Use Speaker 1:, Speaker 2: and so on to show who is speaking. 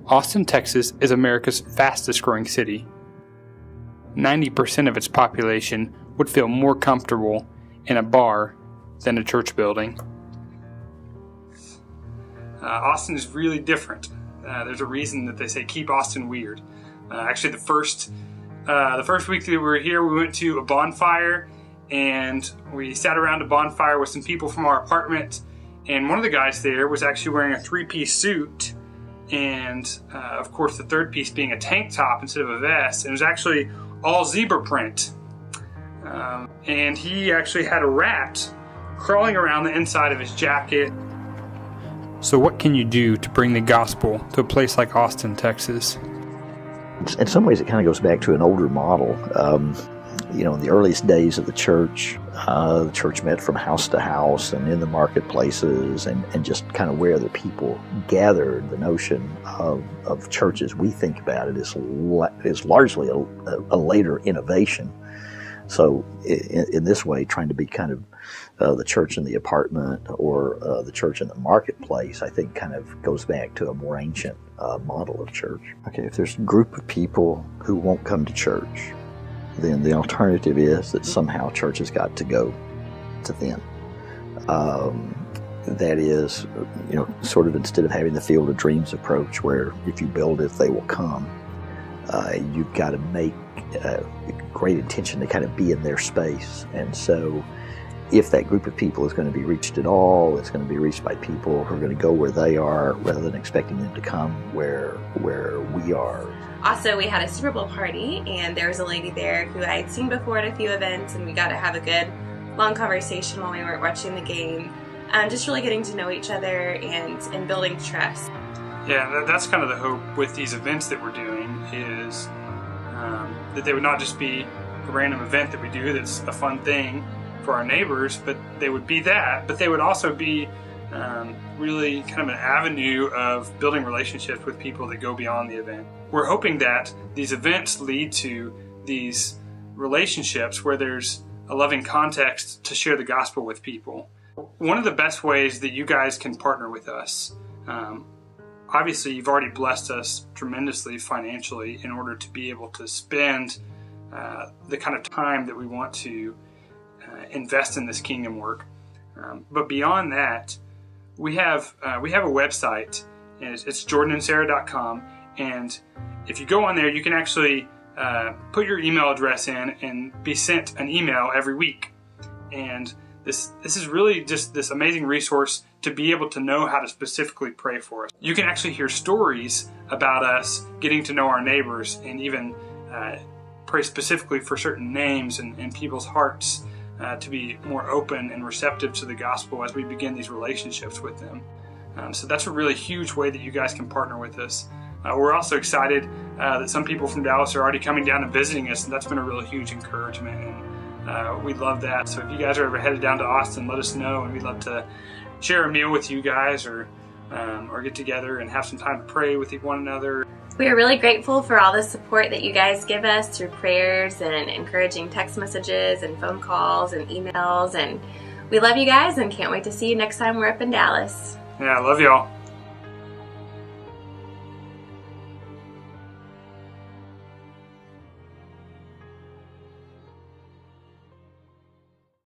Speaker 1: Austin, Texas is America's fastest growing city. 90% of its population would feel more comfortable in a bar than a church building. Austin is really different. There's a reason that they say keep Austin weird. Actually, the first week that we were here, we went to a bonfire and we sat around a bonfire with some people from our apartment. And one of the guys there was actually wearing a 3-piece suit, and of course the third piece being a tank top instead of a vest. And it was actually all zebra print. And he actually had a rat crawling around the inside of his jacket. So what can you do to bring the gospel to a place like Austin, Texas?
Speaker 2: In some ways it kind of goes back to an older model. In the earliest days of the church met from house to house and in the marketplaces and just kind of where the people gathered. The notion of church as we think about it is largely a later innovation. So in this way, trying to be kind of the church in the apartment or the church in the marketplace, I think kind of goes back to a more ancient model of church. Okay, if there's a group of people who won't come to church, then the alternative is that somehow church has got to go to them. That is, sort of instead of having the field of dreams approach where if you build it, they will come, you've got to make great intention to kind of be in their space. And so if that group of people is going to be reached at all, it's going to be reached by people who are going to go where they are rather than expecting them to come where we are.
Speaker 3: Also, we had a Super Bowl party, and there was a lady there who I had seen before at a few events, and we got to have a good, long conversation while we were watching the game. Just really getting to know each other and building trust.
Speaker 1: Yeah, that's kind of the hope with these events that we're doing is that they would not just be a random event that we do that's a fun thing for our neighbors, but they would be that, but they would also be really kind of an avenue of building relationships with people that go beyond the event. We're hoping that these events lead to these relationships where there's a loving context to share the gospel with people. One of the best ways that you guys can partner with us, obviously you've already blessed us tremendously financially in order to be able to spend the kind of time that we want to invest in this kingdom work. But beyond that, we have a website, and it's jordanandsara.com, and if you go on there, you can actually put your email address in and be sent an email every week. And this is really just this amazing resource to be able to know how to specifically pray for us. You can actually hear stories about us getting to know our neighbors and even pray specifically for certain names and people's hearts to be more open and receptive to the gospel as we begin these relationships with them. So that's a really huge way that you guys can partner with us. We're also excited that some people from Dallas are already coming down and visiting us, and that's been a really huge encouragement, and we love that. So if you guys are ever headed down to Austin, let us know, and we'd love to share a meal with you guys or get together and have some time to pray with one another.
Speaker 3: We are really grateful for all the support that you guys give us through prayers and encouraging text messages and phone calls and emails, and we love you guys and can't wait to see you next time we're up in Dallas.
Speaker 1: Yeah, I love y'all.